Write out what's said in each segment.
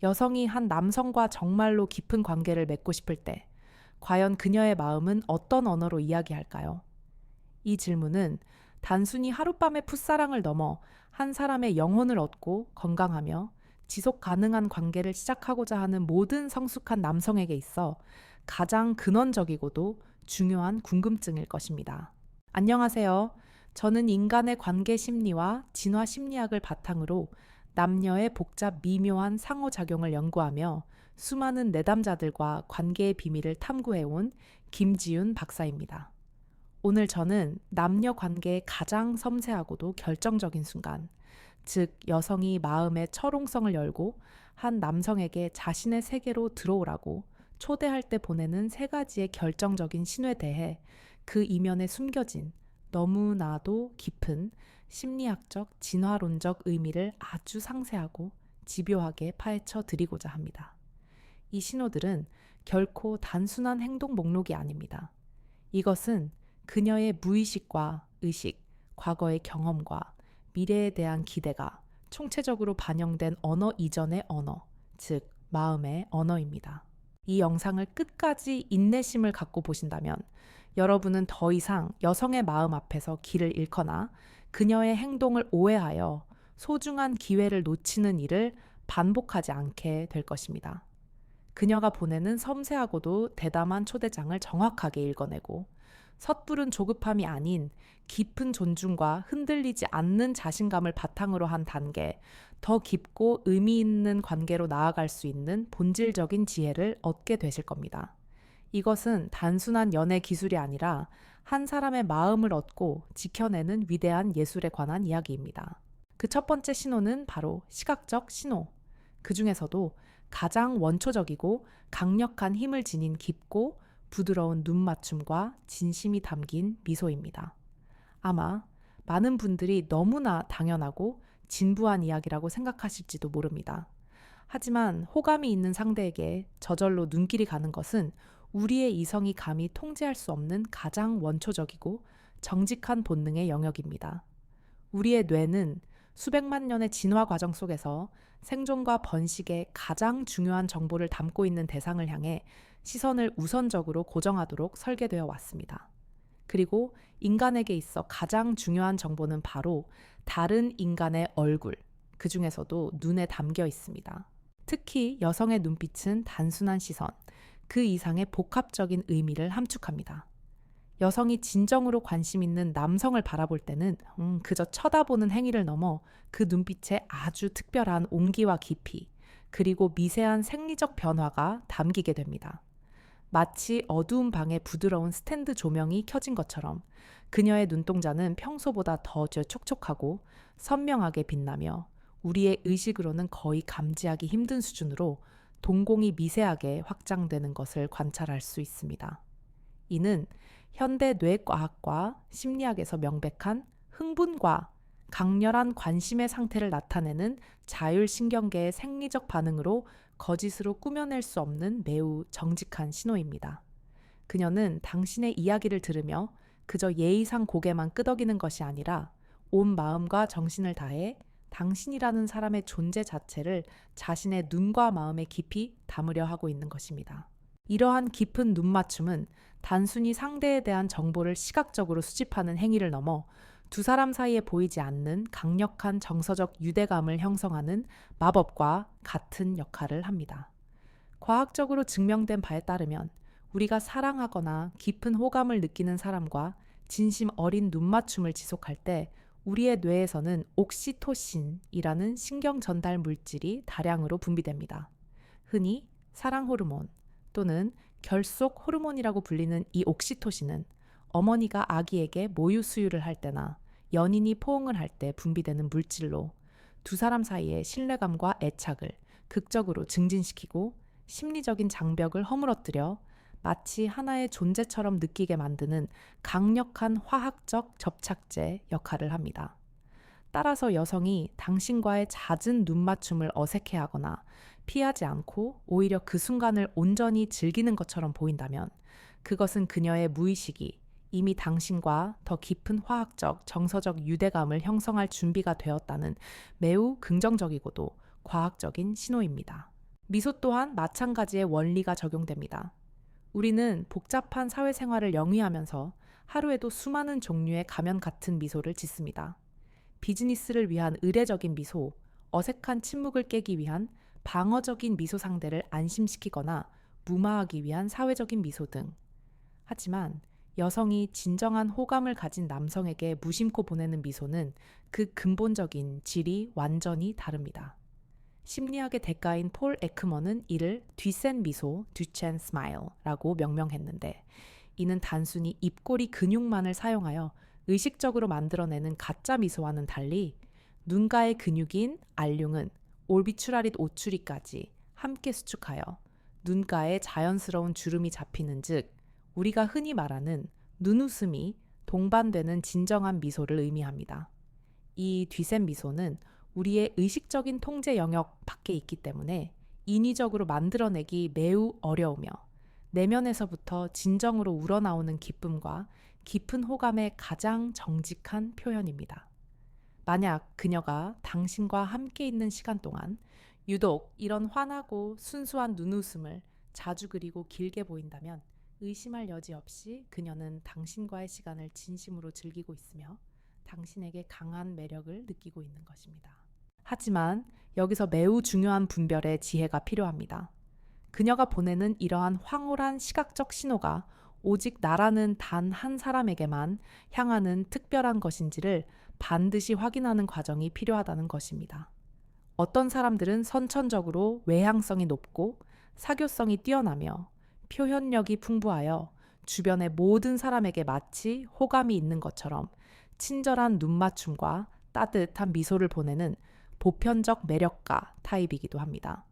여성이 한 남성과 정말로 깊은 관계를 맺고 싶을 때, 과연 그녀의 마음은 어떤 언어로 이야기할까요? 이 질문은 단순히 하룻밤의 풋사랑을 넘어 한 사람의 영혼을 얻고 건강하며 지속 가능한 관계를 시작하고자 하는 모든 성숙한 남성에게 있어 가장 근원적이고도 중요한 궁금증일 것입니다. 안녕하세요. 저는 인간의 관계 심리와 진화 심리학을 바탕으로 남녀의 복잡 미묘한 상호작용을 연구하며 수많은 내담자들과 관계의 비밀을 탐구해온 김지윤 박사입니다. 오늘 저는 남녀 관계의 가장 섬세하고도 결정적인 순간, 즉 여성이 마음의 철옹성을 열고 한 남성에게 자신의 세계로 들어오라고 초대할 때 보내는 세 가지의 결정적인 신호에 대해 그 이면에 숨겨진 너무나도 깊은 심리학적, 진화론적 의미를 아주 상세하고 집요하게 파헤쳐 드리고자 합니다. 이 신호들은 결코 단순한 행동 목록이 아닙니다. 이것은 그녀의 무의식과 의식, 과거의 경험과 미래에 대한 기대가 총체적으로 반영된 언어 이전의 언어, 즉 마음의 언어입니다. 이 영상을 끝까지 인내심을 갖고 보신다면 여러분은 더 이상 여성의 마음 앞에서 길을 잃거나 그녀의 행동을 오해하여 소중한 기회를 놓치는 일을 반복하지 않게 될 것입니다. 그녀가 보내는 섬세하고도 대담한 초대장을 정확하게 읽어내고 섣부른 조급함이 아닌 깊은 존중과 흔들리지 않는 자신감을 바탕으로 한 단계, 더 깊고 의미 있는 관계로 나아갈 수 있는 본질적인 지혜를 얻게 되실 겁니다. 이것은 단순한 연애 기술이 아니라 한 사람의 마음을 얻고 지켜내는 위대한 예술에 관한 이야기입니다. 그 첫 번째 신호는 바로 시각적 신호. 그 중에서도 가장 원초적이고 강력한 힘을 지닌 깊고 부드러운 눈 맞춤과 진심이 담긴 미소입니다. 아마 많은 분들이 너무나 당연하고 진부한 이야기라고 생각하실지도 모릅니다. 하지만 호감이 있는 상대에게 저절로 눈길이 가는 것은 우리의 이성이 감히 통제할 수 없는 가장 원초적이고 정직한 본능의 영역입니다. 우리의 뇌는 수백만 년의 진화 과정 속에서 생존과 번식의 가장 중요한 정보를 담고 있는 대상을 향해 시선을 우선적으로 고정하도록 설계되어 왔습니다. 그리고 인간에게 있어 가장 중요한 정보는 바로 다른 인간의 얼굴, 그 중에서도 눈에 담겨 있습니다. 특히 여성의 눈빛은 단순한 시선, 그 이상의 복합적인 의미를 함축합니다. 여성이 진정으로 관심 있는 남성을 바라볼 때는 그저 쳐다보는 행위를 넘어 그 눈빛에 아주 특별한 온기와 깊이, 그리고 미세한 생리적 변화가 담기게 됩니다. 마치 어두운 방에 부드러운 스탠드 조명이 켜진 것처럼 그녀의 눈동자는 평소보다 더 촉촉하고 선명하게 빛나며 우리의 의식으로는 거의 감지하기 힘든 수준으로 동공이 미세하게 확장되는 것을 관찰할 수 있습니다. 이는 현대 뇌과학과 심리학에서 명백한 흥분과 강렬한 관심의 상태를 나타내는 자율신경계의 생리적 반응으로 거짓으로 꾸며낼 수 없는 매우 정직한 신호입니다. 그녀는 당신의 이야기를 들으며 그저 예의상 고개만 끄덕이는 것이 아니라 온 마음과 정신을 다해 당신이라는 사람의 존재 자체를 자신의 눈과 마음에 깊이 담으려 하고 있는 것입니다. 이러한 깊은 눈맞춤은 단순히 상대에 대한 정보를 시각적으로 수집하는 행위를 넘어 두 사람 사이에 보이지 않는 강력한 정서적 유대감을 형성하는 마법과 같은 역할을 합니다. 과학적으로 증명된 바에 따르면 우리가 사랑하거나 깊은 호감을 느끼는 사람과 진심 어린 눈맞춤을 지속할 때 우리의 뇌에서는 옥시토신이라는 신경 전달 물질이 다량으로 분비됩니다. 흔히 사랑 호르몬 또는 결속 호르몬이라고 불리는 이 옥시토신은 어머니가 아기에게 모유 수유를 할 때나 연인이 포옹을 할 때 분비되는 물질로 두 사람 사이의 신뢰감과 애착을 극적으로 증진시키고 심리적인 장벽을 허물어뜨려 마치 하나의 존재처럼 느끼게 만드는 강력한 화학적 접착제 역할을 합니다. 따라서 여성이 당신과의 잦은 눈맞춤을 어색해하거나 피하지 않고 오히려 그 순간을 온전히 즐기는 것처럼 보인다면 그것은 그녀의 무의식이 이미 당신과 더 깊은 화학적, 정서적 유대감을 형성할 준비가 되었다는 매우 긍정적이고도 과학적인 신호입니다. 미소 또한 마찬가지의 원리가 적용됩니다. 우리는 복잡한 사회생활을 영위하면서 하루에도 수많은 종류의 가면 같은 미소를 짓습니다. 비즈니스를 위한 의례적인 미소, 어색한 침묵을 깨기 위한 방어적인 미소 상대를 안심시키거나 무마하기 위한 사회적인 미소 등. 하지만 여성이 진정한 호감을 가진 남성에게 무심코 보내는 미소는 그 근본적인 질이 완전히 다릅니다. 심리학의 대가인 폴 에크먼은 이를 뒤센 미소, 듀첸 스마일라고 명명했는데, 이는 단순히 입꼬리 근육만을 사용하여 의식적으로 만들어내는 가짜 미소와는 달리 눈가의 근육인 알륭은 올비추라릿 오추리까지 함께 수축하여 눈가에 자연스러운 주름이 잡히는 즉 우리가 흔히 말하는 눈웃음이 동반되는 진정한 미소를 의미합니다. 이 뒤센 미소는 우리의 의식적인 통제 영역 밖에 있기 때문에 인위적으로 만들어내기 매우 어려우며 내면에서부터 진정으로 우러나오는 기쁨과 깊은 호감의 가장 정직한 표현입니다. 만약 그녀가 당신과 함께 있는 시간 동안 유독 이런 환하고 순수한 눈웃음을 자주 그리고 길게 보인다면 의심할 여지 없이 그녀는 당신과의 시간을 진심으로 즐기고 있으며 당신에게 강한 매력을 느끼고 있는 것입니다. 하지만 여기서 매우 중요한 분별의 지혜가 필요합니다. 그녀가 보내는 이러한 황홀한 시각적 신호가 오직 나라는 단 한 사람에게만 향하는 특별한 것인지를 반드시 확인하는 과정이 필요하다는 것입니다. 어떤 사람들은 선천적으로 외향성이 높고 사교성이 뛰어나며 표현력이 풍부하여 주변의 모든 사람에게 마치 호감이 있는 것처럼 친절한 눈맞춤과 따뜻한 미소를 보내는 보편적 매력가 타입이기도 합니다.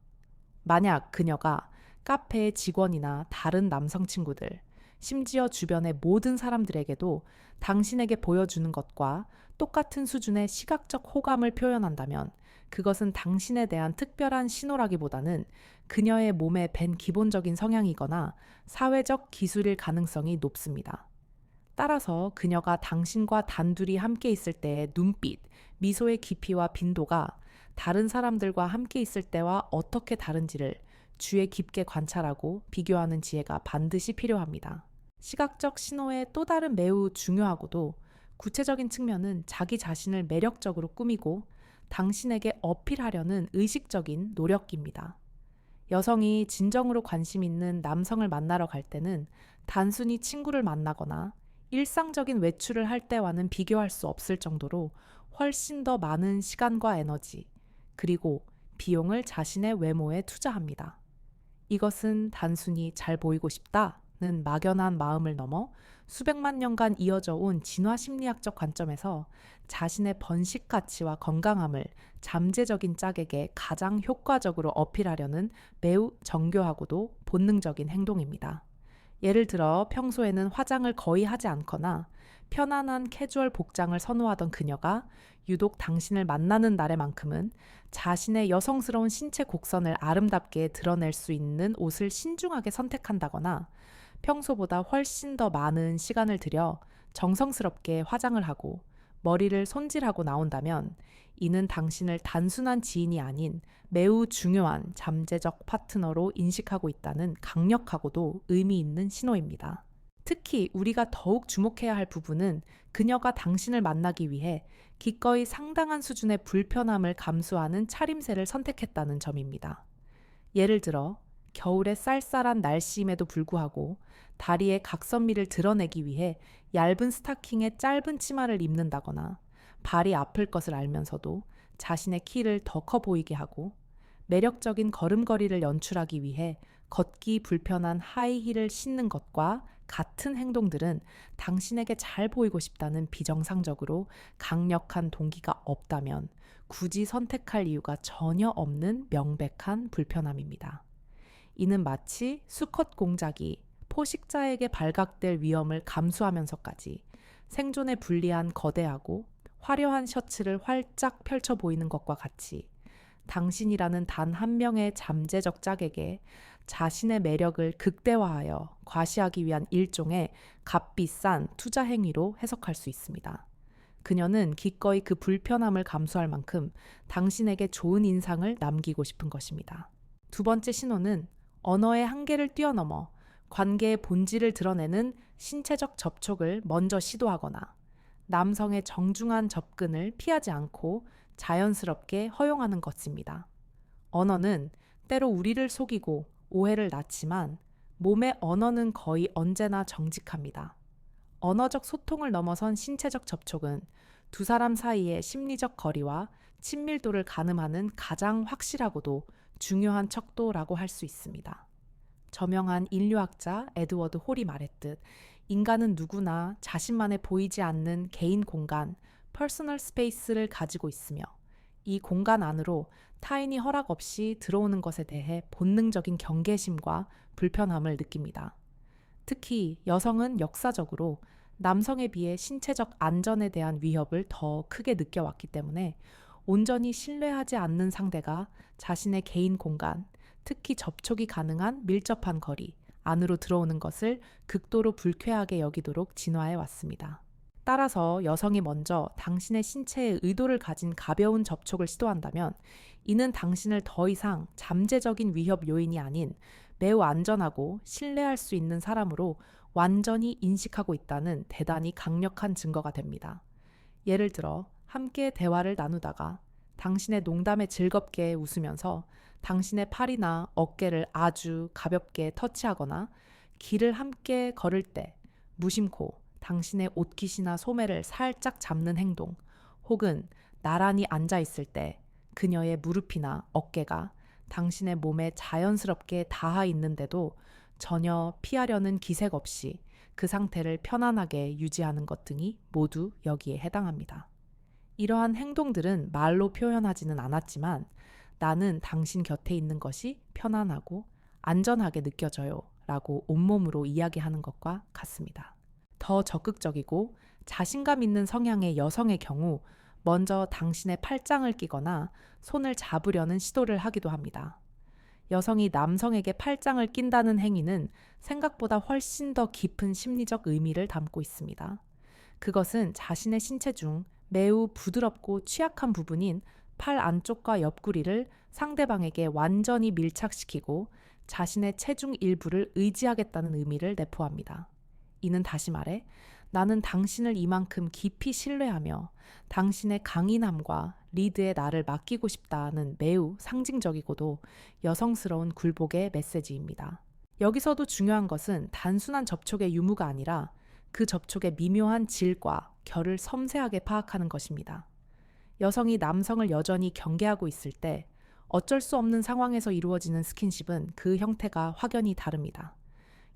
만약 그녀가 카페의 직원이나 다른 남성 친구들, 심지어 주변의 모든 사람들에게도 당신에게 보여주는 것과 똑같은 수준의 시각적 호감을 표현한다면 그것은 당신에 대한 특별한 신호라기보다는 그녀의 몸에 밴 기본적인 성향이거나 사회적 기술일 가능성이 높습니다. 따라서 그녀가 당신과 단둘이 함께 있을 때의 눈빛, 미소의 깊이와 빈도가 다른 사람들과 함께 있을 때와 어떻게 다른지를 주의 깊게 관찰하고 비교하는 지혜가 반드시 필요합니다. 시각적 신호의 또 다른 매우 중요하고도 구체적인 측면은 자기 자신을 매력적으로 꾸미고 당신에게 어필하려는 의식적인 노력입니다. 여성이 진정으로 관심 있는 남성을 만나러 갈 때는 단순히 친구를 만나거나 일상적인 외출을 할 때와는 비교할 수 없을 정도로 훨씬 더 많은 시간과 에너지, 그리고 비용을 자신의 외모에 투자합니다. 이것은 단순히 잘 보이고 싶다는 막연한 마음을 넘어 수백만 년간 이어져 온 진화 심리학적 관점에서 자신의 번식 가치와 건강함을 잠재적인 짝에게 가장 효과적으로 어필하려는 매우 정교하고도 본능적인 행동입니다. 예를 들어 평소에는 화장을 거의 하지 않거나 편안한 캐주얼 복장을 선호하던 그녀가 유독 당신을 만나는 날에만큼은 자신의 여성스러운 신체 곡선을 아름답게 드러낼 수 있는 옷을 신중하게 선택한다거나 평소보다 훨씬 더 많은 시간을 들여 정성스럽게 화장을 하고 머리를 손질하고 나온다면 이는 당신을 단순한 지인이 아닌 매우 중요한 잠재적 파트너로 인식하고 있다는 강력하고도 의미 있는 신호입니다. 특히 우리가 더욱 주목해야 할 부분은 그녀가 당신을 만나기 위해 기꺼이 상당한 수준의 불편함을 감수하는 차림새를 선택했다는 점입니다. 예를 들어 겨울의 쌀쌀한 날씨임에도 불구하고 다리의 각선미를 드러내기 위해 얇은 스타킹에 짧은 치마를 입는다거나 발이 아플 것을 알면서도 자신의 키를 더 커 보이게 하고 매력적인 걸음걸이를 연출하기 위해 걷기 불편한 하이힐을 신는 것과 같은 행동들은 당신에게 잘 보이고 싶다는 비정상적으로 강력한 동기가 없다면 굳이 선택할 이유가 전혀 없는 명백한 불편함입니다. 이는 마치 수컷 공작이 포식자에게 발각될 위험을 감수하면서까지 생존에 불리한 거대하고 화려한 셔츠를 활짝 펼쳐 보이는 것과 같이 당신이라는 단 한 명의 잠재적 짝에게 자신의 매력을 극대화하여 과시하기 위한 일종의 값비싼 투자 행위로 해석할 수 있습니다. 그녀는 기꺼이 그 불편함을 감수할 만큼 당신에게 좋은 인상을 남기고 싶은 것입니다. 두 번째 신호는 언어의 한계를 뛰어넘어 관계의 본질을 드러내는 신체적 접촉을 먼저 시도하거나 남성의 정중한 접근을 피하지 않고 자연스럽게 허용하는 것입니다. 언어는 때로 우리를 속이고 오해를 낳지만 몸의 언어는 거의 언제나 정직합니다. 언어적 소통을 넘어선 신체적 접촉은 두 사람 사이의 심리적 거리와 친밀도를 가늠하는 가장 확실하고도 중요한 척도라고 할 수 있습니다. 저명한 인류학자 에드워드 홀이 말했듯 인간은 누구나 자신만의 보이지 않는 개인 공간, 퍼스널 스페이스를 가지고 있으며 이 공간 안으로 타인이 허락 없이 들어오는 것에 대해 본능적인 경계심과 불편함을 느낍니다. 특히 여성은 역사적으로 남성에 비해 신체적 안전에 대한 위협을 더 크게 느껴왔기 때문에 온전히 신뢰하지 않는 상대가 자신의 개인 공간, 특히 접촉이 가능한 밀접한 거리 안으로 들어오는 것을 극도로 불쾌하게 여기도록 진화해 왔습니다. 따라서 여성이 먼저 당신의 신체에 의도를 가진 가벼운 접촉을 시도한다면 이는 당신을 더 이상 잠재적인 위협 요인이 아닌 매우 안전하고 신뢰할 수 있는 사람으로 완전히 인식하고 있다는 대단히 강력한 증거가 됩니다. 예를 들어 함께 대화를 나누다가 당신의 농담에 즐겁게 웃으면서 당신의 팔이나 어깨를 아주 가볍게 터치하거나 길을 함께 걸을 때 무심코 당신의 옷깃이나 소매를 살짝 잡는 행동, 혹은 나란히 앉아 있을 때 그녀의 무릎이나 어깨가 당신의 몸에 자연스럽게 닿아 있는데도 전혀 피하려는 기색 없이 그 상태를 편안하게 유지하는 것 등이 모두 여기에 해당합니다. 이러한 행동들은 말로 표현하지는 않았지만 나는 당신 곁에 있는 것이 편안하고 안전하게 느껴져요 라고 온몸으로 이야기하는 것과 같습니다. 더 적극적이고 자신감 있는 성향의 여성의 경우 먼저 당신의 팔짱을 끼거나 손을 잡으려는 시도를 하기도 합니다. 여성이 남성에게 팔짱을 낀다는 행위는 생각보다 훨씬 더 깊은 심리적 의미를 담고 있습니다. 그것은 자신의 신체 중 매우 부드럽고 취약한 부분인 팔 안쪽과 옆구리를 상대방에게 완전히 밀착시키고 자신의 체중 일부를 의지하겠다는 의미를 내포합니다. 이는 다시 말해 나는 당신을 이만큼 깊이 신뢰하며 당신의 강인함과 리드에 나를 맡기고 싶다는 매우 상징적이고도 여성스러운 굴복의 메시지입니다. 여기서도 중요한 것은 단순한 접촉의 유무가 아니라 그 접촉의 미묘한 질과 결을 섬세하게 파악하는 것입니다. 여성이 남성을 여전히 경계하고 있을 때 어쩔 수 없는 상황에서 이루어지는 스킨십은 그 형태가 확연히 다릅니다.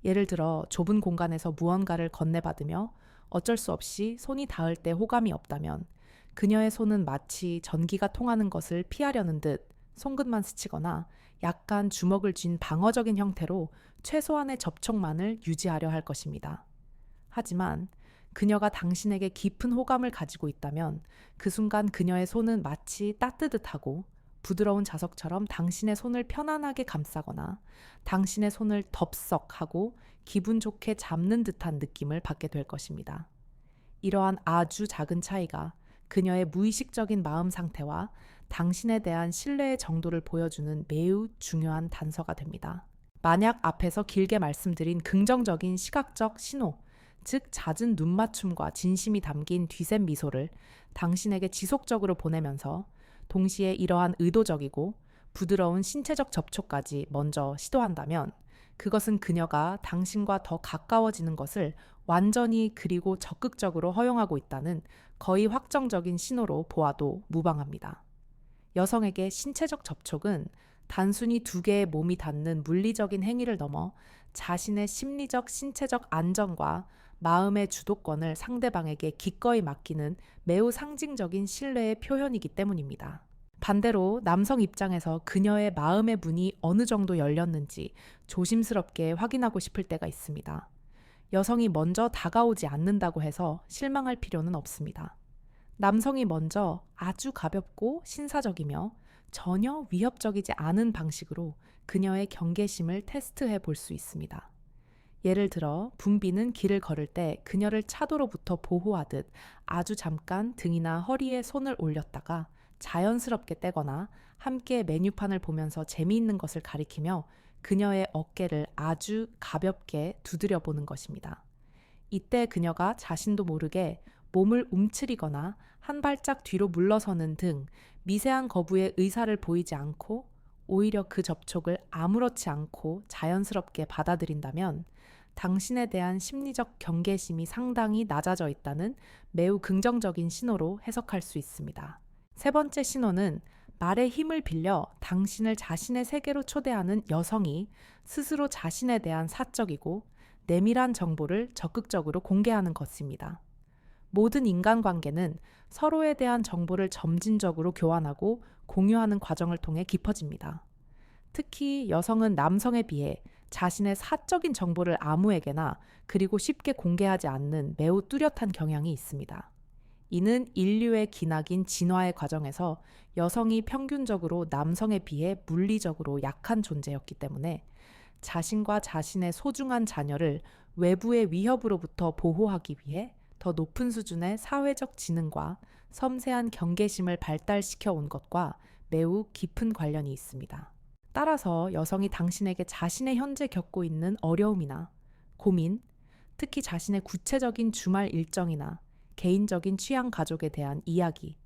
예를 들어 좁은 공간에서 무언가를 건네받으며 어쩔 수 없이 손이 닿을 때 호감이 없다면 그녀의 손은 마치 전기가 통하는 것을 피하려는 듯 손끝만 스치거나 약간 주먹을 쥔 방어적인 형태로 최소한의 접촉만을 유지하려 할 것입니다. 하지만 그녀가 당신에게 깊은 호감을 가지고 있다면 그 순간 그녀의 손은 마치 따뜻하고 부드러운 자석처럼 당신의 손을 편안하게 감싸거나 당신의 손을 덥석하고 기분 좋게 잡는 듯한 느낌을 받게 될 것입니다. 이러한 아주 작은 차이가 그녀의 무의식적인 마음 상태와 당신에 대한 신뢰의 정도를 보여주는 매우 중요한 단서가 됩니다. 만약 앞에서 길게 말씀드린 긍정적인 시각적 신호, 즉 잦은 눈맞춤과 진심이 담긴 뒤샘 미소를 당신에게 지속적으로 보내면서 동시에 이러한 의도적이고 부드러운 신체적 접촉까지 먼저 시도한다면 그것은 그녀가 당신과 더 가까워지는 것을 완전히 그리고 적극적으로 허용하고 있다는 거의 확정적인 신호로 보아도 무방합니다. 여성에게 신체적 접촉은 단순히 두 개의 몸이 닿는 물리적인 행위를 넘어 자신의 심리적, 신체적 안정과 마음의 주도권을 상대방에게 기꺼이 맡기는 매우 상징적인 신뢰의 표현이기 때문입니다. 반대로 남성 입장에서 그녀의 마음의 문이 어느 정도 열렸는지 조심스럽게 확인하고 싶을 때가 있습니다. 여성이 먼저 다가오지 않는다고 해서 실망할 필요는 없습니다. 남성이 먼저 아주 가볍고 신사적이며 전혀 위협적이지 않은 방식으로 그녀의 경계심을 테스트해 볼 수 있습니다. 예를 들어 붐비는 길을 걸을 때 그녀를 차도로부터 보호하듯 아주 잠깐 등이나 허리에 손을 올렸다가 자연스럽게 떼거나 함께 메뉴판을 보면서 재미있는 것을 가리키며 그녀의 어깨를 아주 가볍게 두드려 보는 것입니다. 이때 그녀가 자신도 모르게 몸을 움츠리거나 한 발짝 뒤로 물러서는 등 미세한 거부의 의사를 보이지 않고 오히려 그 접촉을 아무렇지 않고 자연스럽게 받아들인다면 당신에 대한 심리적 경계심이 상당히 낮아져 있다는 매우 긍정적인 신호로 해석할 수 있습니다. 세 번째 신호는 말의 힘을 빌려 당신을 자신의 세계로 초대하는 여성이 스스로 자신에 대한 사적이고 내밀한 정보를 적극적으로 공개하는 것입니다. 모든 인간관계는 서로에 대한 정보를 점진적으로 교환하고 공유하는 과정을 통해 깊어집니다. 특히 여성은 남성에 비해 자신의 사적인 정보를 아무에게나 그리고 쉽게 공개하지 않는 매우 뚜렷한 경향이 있습니다. 이는 인류의 기나긴 진화의 과정에서 여성이 평균적으로 남성에 비해 물리적으로 약한 존재였기 때문에 자신과 자신의 소중한 자녀를 외부의 위협으로부터 보호하기 위해 더 높은 수준의 사회적 지능과 섬세한 경계심을 발달시켜 온 것과 매우 깊은 관련이 있습니다. 따라서 여성이 당신에게 자신의 현재 겪고 있는 어려움이나 고민, 특히 자신의 구체적인 주말 일정이나 개인적인 취향 가족에 대한 이야기,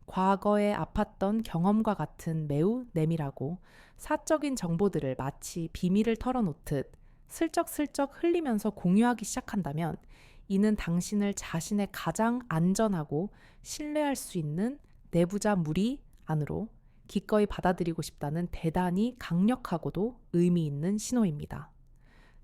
과거에 아팠던 경험과 같은 매우 내밀하고 사적인 정보들을 마치 비밀을 털어놓듯 슬쩍슬쩍 흘리면서 공유하기 시작한다면 이는 당신을 자신의 가장 안전하고 신뢰할 수 있는 내부자 무리 안으로 기꺼이 받아들이고 싶다는 대단히 강력하고도 의미 있는 신호입니다.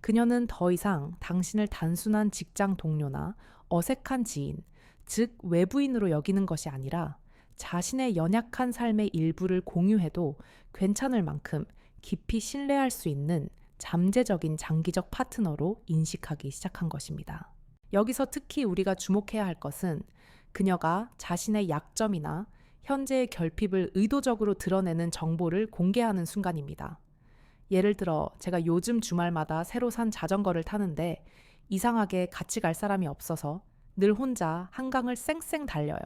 그녀는 더 이상 당신을 단순한 직장 동료나 어색한 지인, 즉 외부인으로 여기는 것이 아니라 자신의 연약한 삶의 일부를 공유해도 괜찮을 만큼 깊이 신뢰할 수 있는 잠재적인 장기적 파트너로 인식하기 시작한 것입니다. 여기서 특히 우리가 주목해야 할 것은 그녀가 자신의 약점이나 현재의 결핍을 의도적으로 드러내는 정보를 공개하는 순간입니다. 예를 들어 제가 요즘 주말마다 새로 산 자전거를 타는데 이상하게 같이 갈 사람이 없어서 늘 혼자 한강을 쌩쌩 달려요.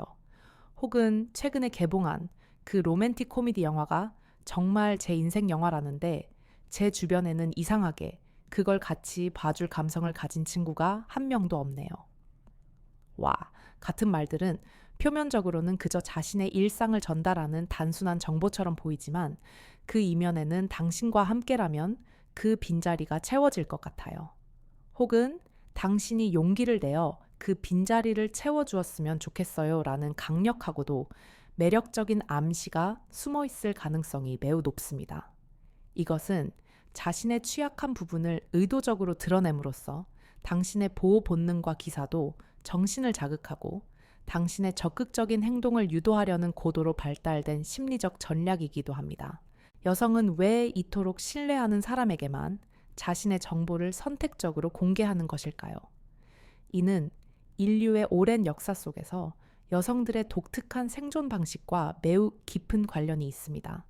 혹은 최근에 개봉한 그 로맨틱 코미디 영화가 정말 제 인생 영화라는데 제 주변에는 이상하게 그걸 같이 봐줄 감성을 가진 친구가 한 명도 없네요. 와, 같은 말들은 표면적으로는 그저 자신의 일상을 전달하는 단순한 정보처럼 보이지만 그 이면에는 당신과 함께라면 그 빈자리가 채워질 것 같아요. 혹은 당신이 용기를 내어 그 빈자리를 채워주었으면 좋겠어요 라는 강력하고도 매력적인 암시가 숨어 있을 가능성이 매우 높습니다. 이것은 자신의 취약한 부분을 의도적으로 드러냄으로써 당신의 보호 본능과 기사도 정신을 자극하고 당신의 적극적인 행동을 유도하려는 고도로 발달된 심리적 전략이기도 합니다. 여성은 왜 이토록 신뢰하는 사람에게만 자신의 정보를 선택적으로 공개하는 것일까요? 이는 인류의 오랜 역사 속에서 여성들의 독특한 생존 방식과 매우 깊은 관련이 있습니다.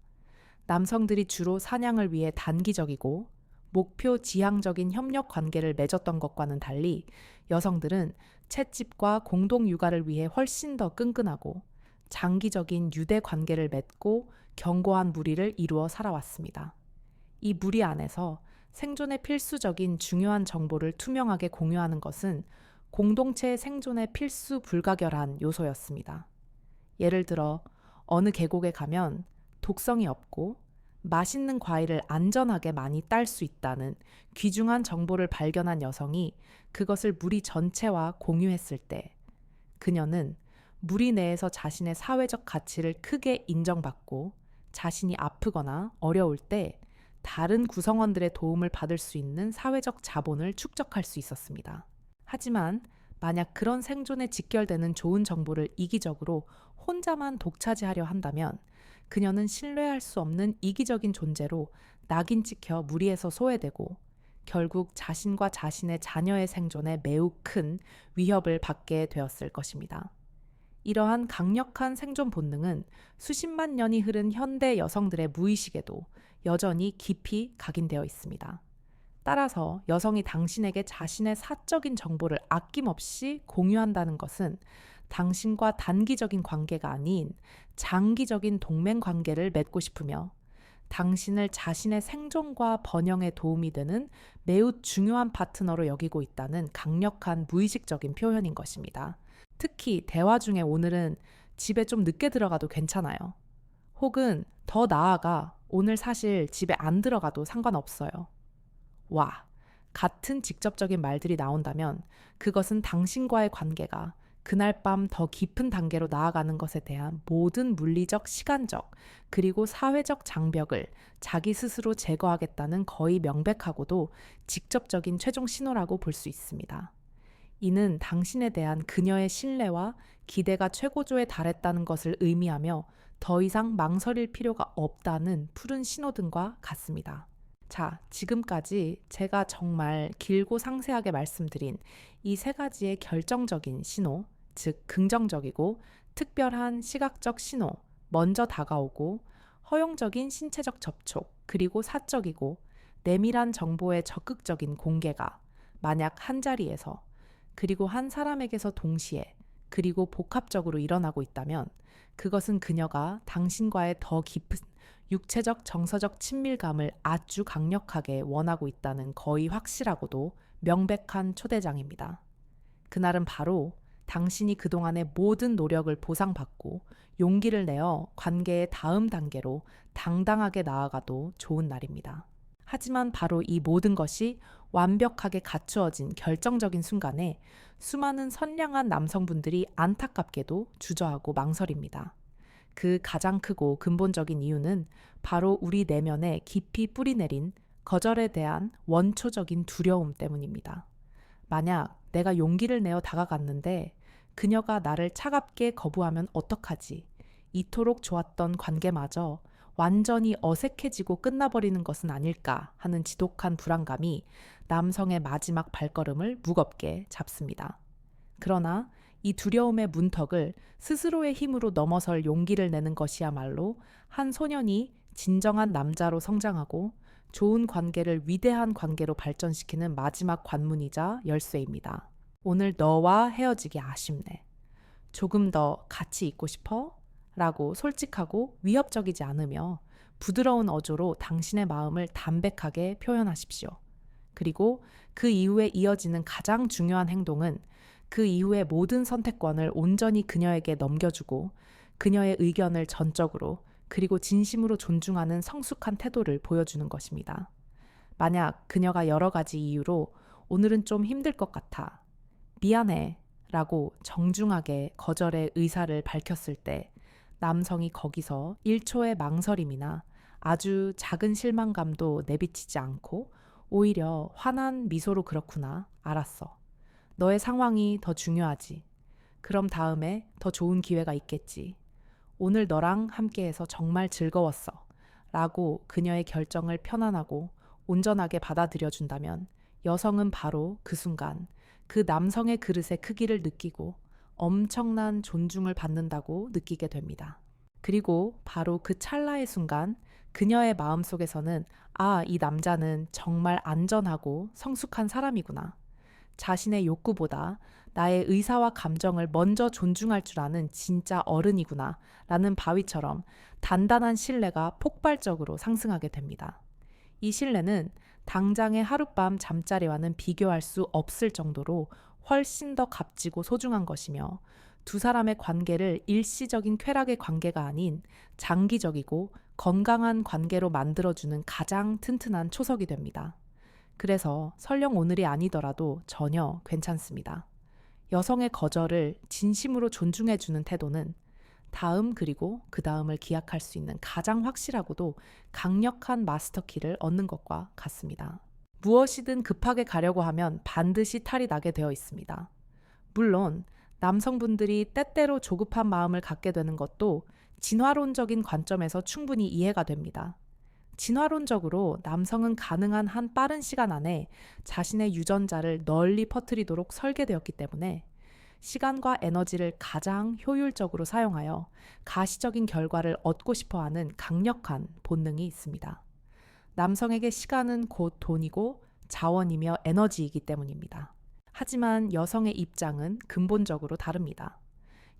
남성들이 주로 사냥을 위해 단기적이고 목표 지향적인 협력 관계를 맺었던 것과는 달리 여성들은 채집과 공동 육아를 위해 훨씬 더 끈끈하고 장기적인 유대 관계를 맺고 견고한 무리를 이루어 살아왔습니다. 이 무리 안에서 생존에 필수적인 중요한 정보를 투명하게 공유하는 것은 공동체의 생존에 필수 불가결한 요소였습니다. 예를 들어 어느 계곡에 가면 독성이 없고 맛있는 과일을 안전하게 많이 딸 수 있다는 귀중한 정보를 발견한 여성이 그것을 무리 전체와 공유했을 때 그녀는 무리 내에서 자신의 사회적 가치를 크게 인정받고 자신이 아프거나 어려울 때 다른 구성원들의 도움을 받을 수 있는 사회적 자본을 축적할 수 있었습니다. 하지만 만약 그런 생존에 직결되는 좋은 정보를 이기적으로 혼자만 독차지하려 한다면 그녀는 신뢰할 수 없는 이기적인 존재로 낙인 찍혀 무리에서 소외되고 결국 자신과 자신의 자녀의 생존에 매우 큰 위협을 받게 되었을 것입니다. 이러한 강력한 생존 본능은 수십만 년이 흐른 현대 여성들의 무의식에도 여전히 깊이 각인되어 있습니다. 따라서 여성이 당신에게 자신의 사적인 정보를 아낌없이 공유한다는 것은 당신과 단기적인 관계가 아닌 장기적인 동맹 관계를 맺고 싶으며 당신을 자신의 생존과 번영에 도움이 되는 매우 중요한 파트너로 여기고 있다는 강력한 무의식적인 표현인 것입니다. 특히 대화 중에 오늘은 집에 좀 늦게 들어가도 괜찮아요. 혹은 더 나아가 오늘 사실 집에 안 들어가도 상관없어요. 와, 같은 직접적인 말들이 나온다면 그것은 당신과의 관계가 그날 밤 더 깊은 단계로 나아가는 것에 대한 모든 물리적, 시간적, 그리고 사회적 장벽을 자기 스스로 제거하겠다는 거의 명백하고도 직접적인 최종 신호라고 볼 수 있습니다. 이는 당신에 대한 그녀의 신뢰와 기대가 최고조에 달했다는 것을 의미하며 더 이상 망설일 필요가 없다는 푸른 신호등과 같습니다. 자, 지금까지 제가 정말 길고 상세하게 말씀드린 이 세 가지의 결정적인 신호, 즉 긍정적이고 특별한 시각적 신호, 먼저 다가오고 허용적인 신체적 접촉, 그리고 사적이고 내밀한 정보의 적극적인 공개가 만약 한 자리에서 그리고 한 사람에게서 동시에 그리고 복합적으로 일어나고 있다면 그것은 그녀가 당신과의 더 깊은 육체적 정서적 친밀감을 아주 강력하게 원하고 있다는 거의 확실하고도 명백한 초대장입니다. 그날은 바로 당신이 그동안의 모든 노력을 보상받고 용기를 내어 관계의 다음 단계로 당당하게 나아가도 좋은 날입니다. 하지만 바로 이 모든 것이 완벽하게 갖추어진 결정적인 순간에 수많은 선량한 남성분들이 안타깝게도 주저하고 망설입니다. 그 가장 크고 근본적인 이유는 바로 우리 내면에 깊이 뿌리내린 거절에 대한 원초적인 두려움 때문입니다. 만약 내가 용기를 내어 다가갔는데 그녀가 나를 차갑게 거부하면 어떡하지? 이토록 좋았던 관계마저 완전히 어색해지고 끝나버리는 것은 아닐까 하는 지독한 불안감이 남성의 마지막 발걸음을 무겁게 잡습니다. 그러나 이 두려움의 문턱을 스스로의 힘으로 넘어설 용기를 내는 것이야말로 한 소년이 진정한 남자로 성장하고 좋은 관계를 위대한 관계로 발전시키는 마지막 관문이자 열쇠입니다. 오늘 너와 헤어지기 아쉽네. 조금 더 같이 있고 싶어? 라고 솔직하고 위협적이지 않으며 부드러운 어조로 당신의 마음을 담백하게 표현하십시오. 그리고 그 이후에 이어지는 가장 중요한 행동은 그 이후의 모든 선택권을 온전히 그녀에게 넘겨주고 그녀의 의견을 전적으로 그리고 진심으로 존중하는 성숙한 태도를 보여주는 것입니다. 만약 그녀가 여러 가지 이유로 오늘은 좀 힘들 것 같아. 미안해. 라고 정중하게 거절의 의사를 밝혔을 때 남성이 거기서 1초의 망설임이나 아주 작은 실망감도 내비치지 않고 오히려 환한 미소로 그렇구나. 알았어. 너의 상황이 더 중요하지. 그럼 다음에 더 좋은 기회가 있겠지. 오늘 너랑 함께해서 정말 즐거웠어. 라고 그녀의 결정을 편안하고 온전하게 받아들여준다면 여성은 바로 그 순간 그 남성의 그릇의 크기를 느끼고 엄청난 존중을 받는다고 느끼게 됩니다. 그리고 바로 그 찰나의 순간 그녀의 마음속에서는 이 남자는 정말 안전하고 성숙한 사람이구나. 자신의 욕구보다 나의 의사와 감정을 먼저 존중할 줄 아는 진짜 어른이구나 라는 바위처럼 단단한 신뢰가 폭발적으로 상승하게 됩니다. 이 신뢰는 당장의 하룻밤 잠자리와는 비교할 수 없을 정도로 훨씬 더 값지고 소중한 것이며 두 사람의 관계를 일시적인 쾌락의 관계가 아닌 장기적이고 건강한 관계로 만들어주는 가장 튼튼한 초석이 됩니다. 그래서 설령 오늘이 아니더라도 전혀 괜찮습니다. 여성의 거절을 진심으로 존중해주는 태도는 다음 그리고 그 다음을 기약할 수 있는 가장 확실하고도 강력한 마스터키를 얻는 것과 같습니다. 무엇이든 급하게 가려고 하면 반드시 탈이 나게 되어 있습니다. 물론 남성분들이 때때로 조급한 마음을 갖게 되는 것도 진화론적인 관점에서 충분히 이해가 됩니다. 진화론적으로 남성은 가능한 한 빠른 시간 안에 자신의 유전자를 널리 퍼뜨리도록 설계되었기 때문에 시간과 에너지를 가장 효율적으로 사용하여 가시적인 결과를 얻고 싶어하는 강력한 본능이 있습니다. 남성에게 시간은 곧 돈이고 자원이며 에너지이기 때문입니다. 하지만 여성의 입장은 근본적으로 다릅니다.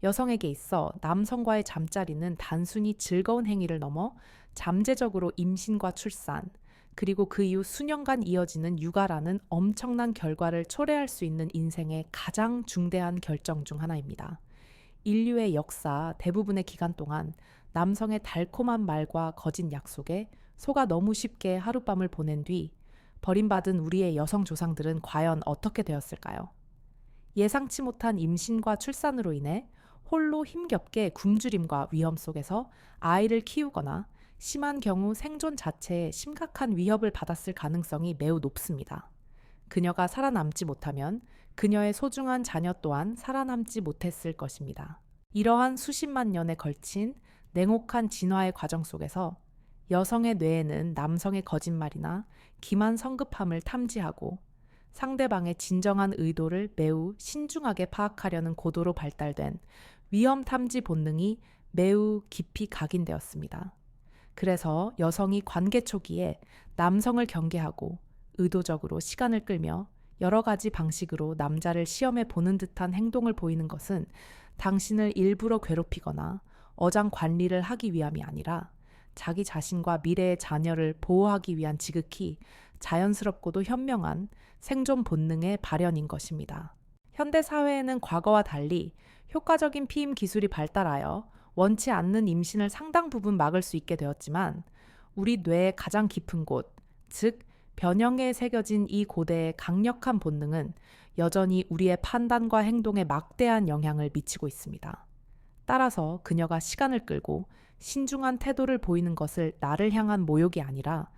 여성에게 있어 남성과의 잠자리는 단순히 즐거운 행위를 넘어 잠재적으로 임신과 출산, 그리고 그 이후 수년간 이어지는 육아라는 엄청난 결과를 초래할 수 있는 인생의 가장 중대한 결정 중 하나입니다. 인류의 역사 대부분의 기간 동안 남성의 달콤한 말과 거짓 약속에 속아 너무 쉽게 하룻밤을 보낸 뒤 버림받은 우리의 여성 조상들은 과연 어떻게 되었을까요? 예상치 못한 임신과 출산으로 인해 홀로 힘겹게 굶주림과 위험 속에서 아이를 키우거나 심한 경우 생존 자체에 심각한 위협을 받았을 가능성이 매우 높습니다. 그녀가 살아남지 못하면 그녀의 소중한 자녀 또한 살아남지 못했을 것입니다. 이러한 수십만 년에 걸친 냉혹한 진화의 과정 속에서 여성의 뇌에는 남성의 거짓말이나 기만 성급함을 탐지하고 상대방의 진정한 의도를 매우 신중하게 파악하려는 고도로 발달된 위험 탐지 본능이 매우 깊이 각인되었습니다. 그래서 여성이 관계 초기에 남성을 경계하고 의도적으로 시간을 끌며 여러 가지 방식으로 남자를 시험해 보는 듯한 행동을 보이는 것은 당신을 일부러 괴롭히거나 어장 관리를 하기 위함이 아니라 자기 자신과 미래의 자녀를 보호하기 위한 지극히 자연스럽고도 현명한 생존 본능의 발현인 것입니다. 현대 사회에는 과거와 달리 효과적인 피임 기술이 발달하여 원치 않는 임신을 상당 부분 막을 수 있게 되었지만 우리 뇌의 가장 깊은 곳, 즉 변형에 새겨진 이 고대의 강력한 본능은 여전히 우리의 판단과 행동에 막대한 영향을 미치고 있습니다. 따라서 그녀가 시간을 끌고 신중한 태도를 보이는 것을 나를 향한 모욕이 아니라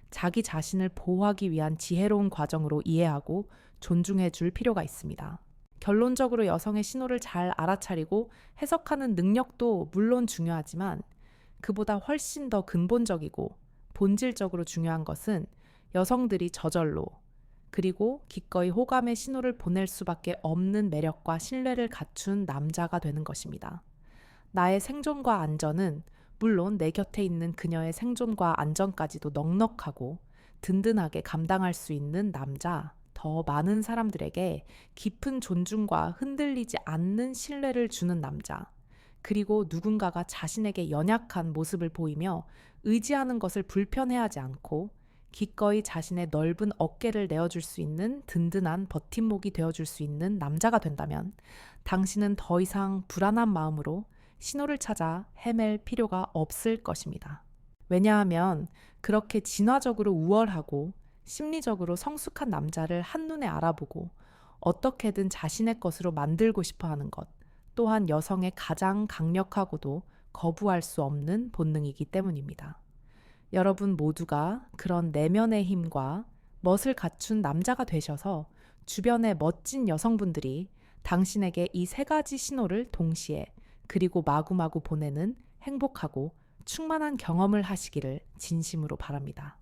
자기 자신을 보호하기 위한 지혜로운 과정으로 이해하고 존중해 줄 필요가 있습니다. 결론적으로 여성의 신호를 잘 알아차리고 해석하는 능력도 물론 중요하지만 그보다 훨씬 더 근본적이고 본질적으로 중요한 것은 여성들이 저절로 그리고 기꺼이 호감의 신호를 보낼 수밖에 없는 매력과 신뢰를 갖춘 남자가 되는 것입니다. 나의 생존과 안전은 물론 내 곁에 있는 그녀의 생존과 안전까지도 넉넉하고 든든하게 감당할 수 있는 남자, 더 많은 사람들에게 깊은 존중과 흔들리지 않는 신뢰를 주는 남자, 그리고 누군가가 자신에게 연약한 모습을 보이며 의지하는 것을 불편해하지 않고 기꺼이 자신의 넓은 어깨를 내어줄 수 있는 든든한 버팀목이 되어줄 수 있는 남자가 된다면 당신은 더 이상 불안한 마음으로 신호를 찾아 헤맬 필요가 없을 것입니다. 왜냐하면 그렇게 진화적으로 우월하고 심리적으로 성숙한 남자를 한눈에 알아보고 어떻게든 자신의 것으로 만들고 싶어 하는 것 또한 여성의 가장 강력하고도 거부할 수 없는 본능이기 때문입니다. 여러분 모두가 그런 내면의 힘과 멋을 갖춘 남자가 되셔서 주변의 멋진 여성분들이 당신에게 이 세 가지 신호를 동시에 그리고 마구마구 보내는 행복하고 충만한 경험을 하시기를 진심으로 바랍니다.